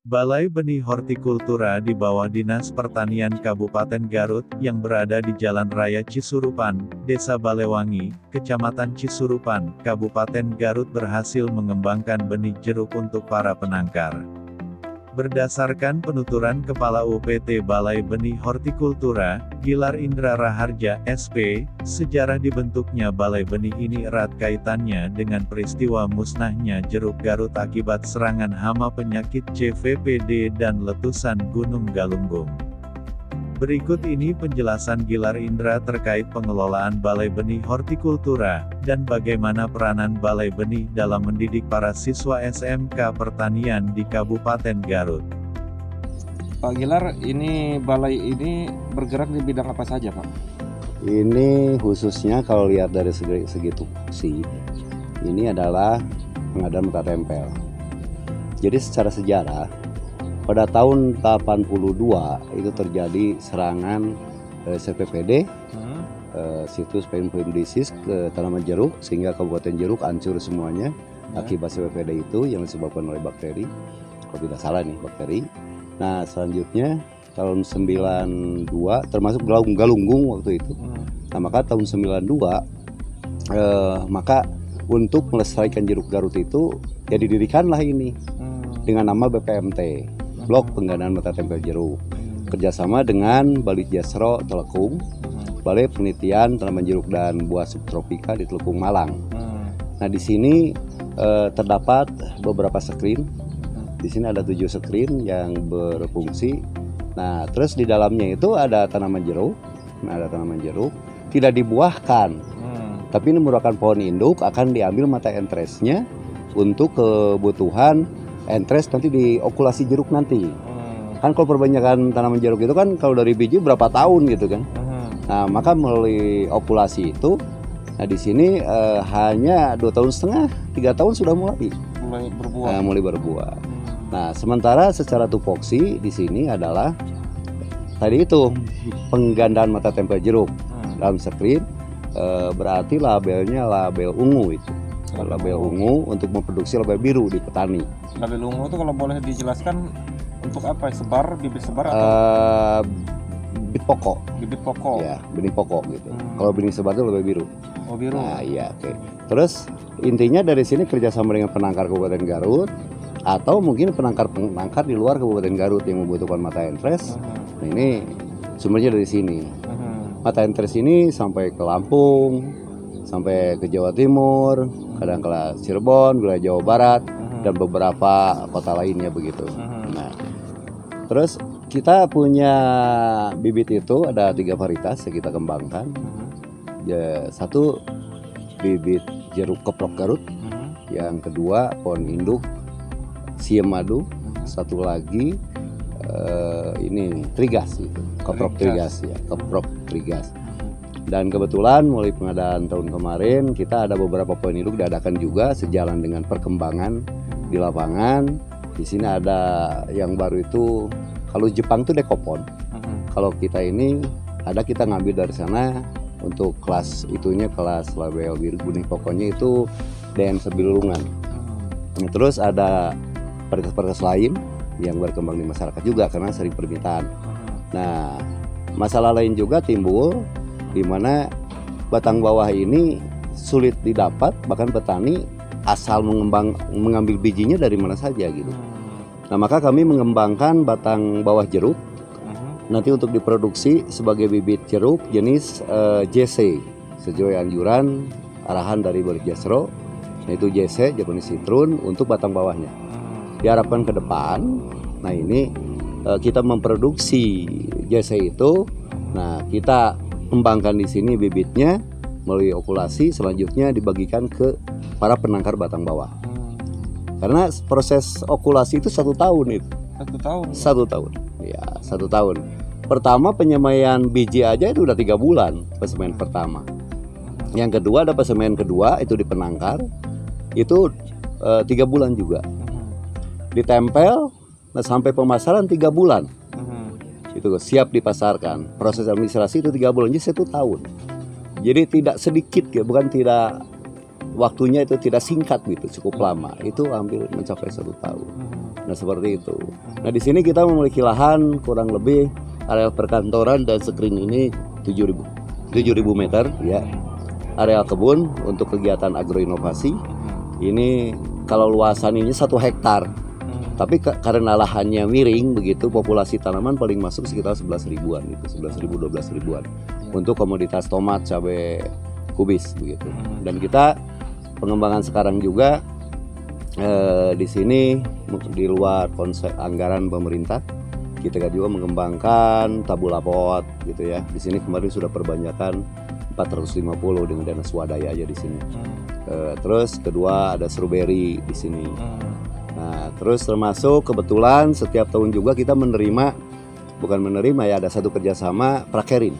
Balai Benih Hortikultura di bawah Dinas Pertanian Kabupaten Garut, yang berada di Jalan Raya Cisurupan, Desa Balewangi, Kecamatan Cisurupan, Kabupaten Garut berhasil mengembangkan benih jeruk untuk para penangkar. Berdasarkan penuturan Kepala UPT Balai Benih Hortikultura, Gilar Indra Raharja, SP, sejarah dibentuknya Balai Benih ini erat kaitannya dengan peristiwa musnahnya jeruk Garut akibat serangan hama penyakit CVPD dan letusan Gunung Galunggung. Berikut ini penjelasan Gilar Indra terkait pengelolaan Balai Benih Hortikultura, dan bagaimana peranan Balai Benih dalam mendidik para siswa SMK Pertanian di Kabupaten Garut. Pak Gilar, ini balai ini bergerak di bidang apa saja, Pak? Ini khususnya kalau lihat dari segi tupoksi, ini adalah pengadaan mata tempel. Jadi secara sejarah, pada tahun 82 itu terjadi serangan CVPD, situs Puim disease ke tanaman jeruk, sehingga Kabupaten Jeruk hancur semuanya akibat CVPD itu yang disebabkan oleh bakteri, kalau tidak salah nih bakteri. Nah selanjutnya tahun 92 termasuk Galunggung waktu itu. Nah maka tahun 92 maka untuk melestarikan jeruk Garut itu ya didirikanlah ini dengan nama BPMT, Blok Penggandaan Mata Tempel Jeruk, kerjasama dengan Balai Jasro Telekung, Balai Penelitian Tanaman Jeruk dan Buah Subtropika di Telekung Malang. Nah di sini terdapat beberapa screen. Di sini ada 7 screen yang berfungsi. Nah terus di dalamnya itu ada tanaman jeruk. Nah ada tanaman jeruk tidak dibuahkan, tapi ini merupakan pohon induk, akan diambil mata entresnya untuk kebutuhan entres nanti di okulasi jeruk nanti. Kan kalau perbanyakan tanaman jeruk itu kan kalau dari biji berapa tahun gitu kan. Nah maka melalui okulasi itu, nah di sini hanya 2,5 tahun, 3 tahun sudah mulai berbuah. Mulai berbuah. Nah sementara secara tupoksi di sini adalah tadi itu penggandaan mata tempel jeruk dalam screen, berarti labelnya label ungu itu. Label ungu untuk memproduksi label biru di petani. Label ungu itu kalau boleh dijelaskan untuk apa? Sebar, bibit sebar atau bibit pokok? Bibit pokok. Ya, benih pokok gitu. Kalau benih sebar itu label biru. Oh biru. Nah iya, oke. Terus intinya dari sini kerjasama dengan penangkar Kabupaten Garut atau mungkin penangkar di luar Kabupaten Garut yang membutuhkan mata entres. Nah ini sumbernya dari sini. Mata entres ini sampai ke Lampung, sampai ke Jawa Timur, kadang kala Cirebon, wilayah Jawa Barat, dan beberapa kota lainnya begitu. Nah, terus kita punya bibit itu ada 3 varietas yang kita kembangkan. Ya, satu bibit jeruk keprok Garut, yang kedua pohon induk Siem Madu, satu lagi ini Trigas itu, keprok Trigas ya, keprok Trigas. Dan kebetulan mulai pengadaan tahun kemarin kita ada beberapa poin induk diadakan juga sejalan dengan perkembangan di lapangan. Di sini ada yang baru itu, kalau Jepang itu dekopon. Kalau kita ini ada kita ngambil dari sana untuk kelas itunya, kelas label biru benih pokoknya itu DN Sebilungan. Nah, terus ada varietas lain yang berkembang di masyarakat juga karena sering permintaan. Nah, masalah lain juga timbul di mana batang bawah ini sulit didapat, bahkan petani asal mengambil bijinya dari mana saja gitu. Nah maka kami mengembangkan batang bawah jeruk nanti untuk diproduksi sebagai bibit jeruk jenis JC sesuai anjuran arahan dari Balai Jasro. Nah itu JC, Japanese Citrun, untuk batang bawahnya. Diharapkan ke depan, nah ini kita memproduksi JC itu, nah kita kembangkan di sini bibitnya melalui okulasi, selanjutnya dibagikan ke para penangkar batang bawah. Karena proses okulasi itu 1 tahun itu. 1 tahun. 1 tahun. Ya, 1 tahun. Pertama penyemaian biji aja itu udah 3 bulan penyemaian pertama. Yang kedua ada penyemaian kedua itu di penangkar, itu 3 bulan juga. Ditempel, nah sampai pemasaran 3 bulan. Itu siap dipasarkan. Proses administrasi itu 3 bulan, jadi 1 tahun. Jadi tidak sedikit ya, bukan tidak, waktunya itu tidak singkat gitu, cukup lama. Itu hampir mencapai 1 tahun. Nah seperti itu. Nah di sini kita memiliki lahan kurang lebih area perkantoran dan screen ini 7.000 meter ya. Area kebun untuk kegiatan agroinovasi ini kalau luasan ini 1 hektar. Tapi karena lahannya miring begitu, populasi tanaman paling masuk sekitar 11 ribuan gitu, 11.000 12 ribuan untuk komoditas tomat, cabai kubis begitu. Dan kita pengembangan sekarang juga di sini di luar konsep anggaran pemerintah, kita juga mengembangkan tabula pot gitu ya. Di sini kemarin sudah perbanyakan 450 dengan dana swadaya aja di sini. Terus kedua ada strawberry di sini. Nah, terus termasuk kebetulan setiap tahun juga kita bukan menerima ya, ada satu kerjasama prakerin.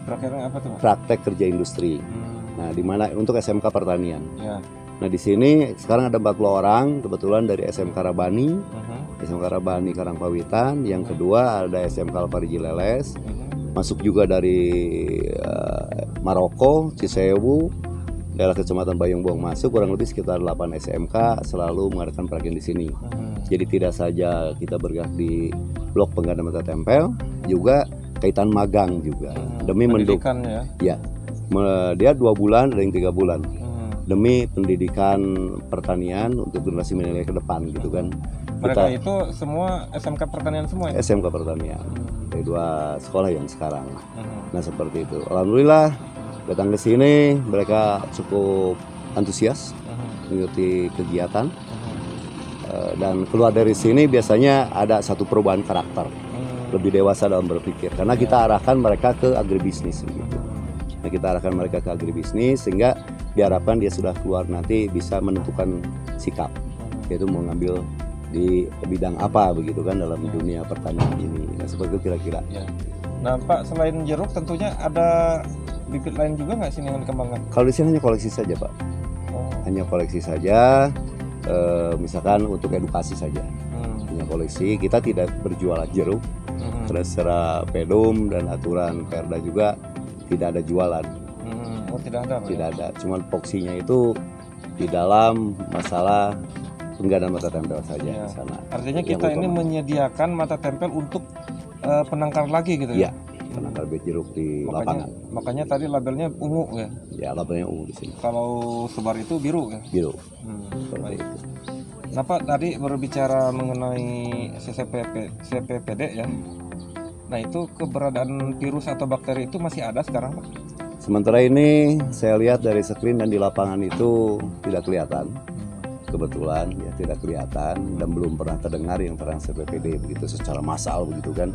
Prakerin apa tuh? Praktek kerja industri. Nah, di mana untuk SMK pertanian. Ya. Nah, di sini sekarang ada 40 orang kebetulan dari SMK Rabani, SMK Rabani Karangpawitan. Yang kedua ada SMK Alpariji Leles. Masuk juga dari Maroko, Cisewu, daerah Kecamatan Bayungbuang masuk kurang lebih sekitar 8 SMK selalu mengadakan pelatihan di sini. Jadi tidak saja kita bergerak di blok pengganda mata tempel, juga kaitan magang juga demi mendukung. Ya, dia 2 bulan, ada yang 3 bulan demi pendidikan pertanian untuk generasi milenial ke depan gitu kan. Mereka itu semua SMK pertanian semua ya? SMK pertanian dari 2 sekolah yang sekarang. Nah seperti itu. Alhamdulillah datang ke sini mereka cukup antusias mengikuti kegiatan dan keluar dari sini biasanya ada satu perubahan karakter, lebih dewasa dalam berpikir karena kita arahkan mereka ke agribisnis gitu. Nah kita arahkan mereka ke agribisnis sehingga diharapkan dia sudah keluar nanti bisa menentukan sikap, yaitu mau ngambil di bidang apa begitu kan dalam dunia pertanian ini. Nah seperti itu kira-kira. Nah Pak, selain jeruk tentunya ada bibit lain juga nggak sini yang dikembangkan? Kalau di sini hanya koleksi saja Pak, hanya koleksi saja, misalkan untuk edukasi saja, hanya koleksi. Kita tidak berjualan jeruk, karena secara pedum dan aturan Perda juga tidak ada jualan. Oh tidak ada? Tidak ada, cuman poksinya itu di dalam masalah penggandaan mata tempel saja di sana. Artinya kita ini menyediakan mata tempel untuk penangkar lagi gitu ya? Penangkar bibit jeruk di lapangan. Makanya tadi labelnya ungu ya? Ya, labelnya ungu di sini. Kalau sebar itu biru ya? Biru. Baik. Nah Pak, tadi berbicara mengenai CPPD ya. Nah itu keberadaan virus atau bakteri itu masih ada sekarang Pak? Sementara ini saya lihat dari screen dan di lapangan itu tidak kelihatan. Kebetulan ya tidak kelihatan dan belum pernah terdengar yang terang CPPD begitu secara massal begitu kan.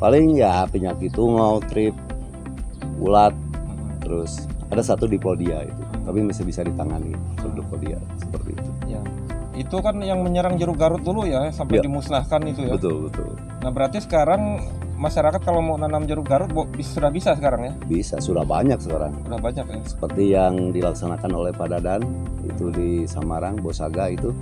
Paling ya penyakit tungau, trip, ulat, terus ada satu diplodia itu, tapi masih bisa ditangani diplodia seperti itu. Ya. Itu kan yang menyerang jeruk Garut dulu ya sampai dimusnahkan itu ya. Betul. Nah berarti sekarang masyarakat kalau mau nanam jeruk Garut sudah bisa sekarang ya? Bisa, sudah banyak sekarang. Sudah banyak ya. Seperti yang dilaksanakan oleh Pak Dadan itu di Samarang, Bosaga itu,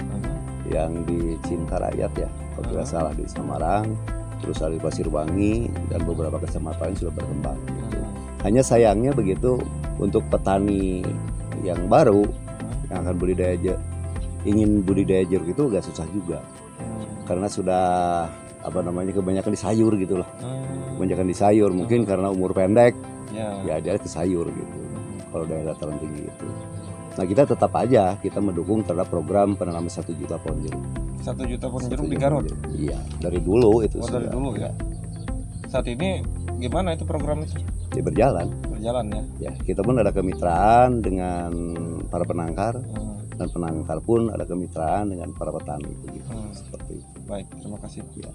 yang di Cinta Rakyat ya, kalau tidak salah di Samarang. Terus ada di Pasirwangi dan beberapa kecamatan sudah berkembang gitu. Hanya sayangnya begitu untuk petani yang baru yang akan ingin budidaya jeruk itu agak susah juga. Karena sudah kebanyakan di sayur gitu lah. Kebanyakan di sayur mungkin karena umur pendek. Ya dia ke sayur gitu. Kalau daerah dataran tinggi itu. Nah kita tetap aja kita mendukung terhadap program penanaman 1 juta pohon jeruk. 1 juta pohon jeruk di Garut? Iya, dari dulu itu. Dari dulu ya. Saat ini gimana itu program itu? Ya berjalan. Berjalan ya. Ya, kita pun ada kemitraan dengan para penangkar dan penangkar pun ada kemitraan dengan para petani begitu. Seperti itu. Baik, terima kasih. Ya.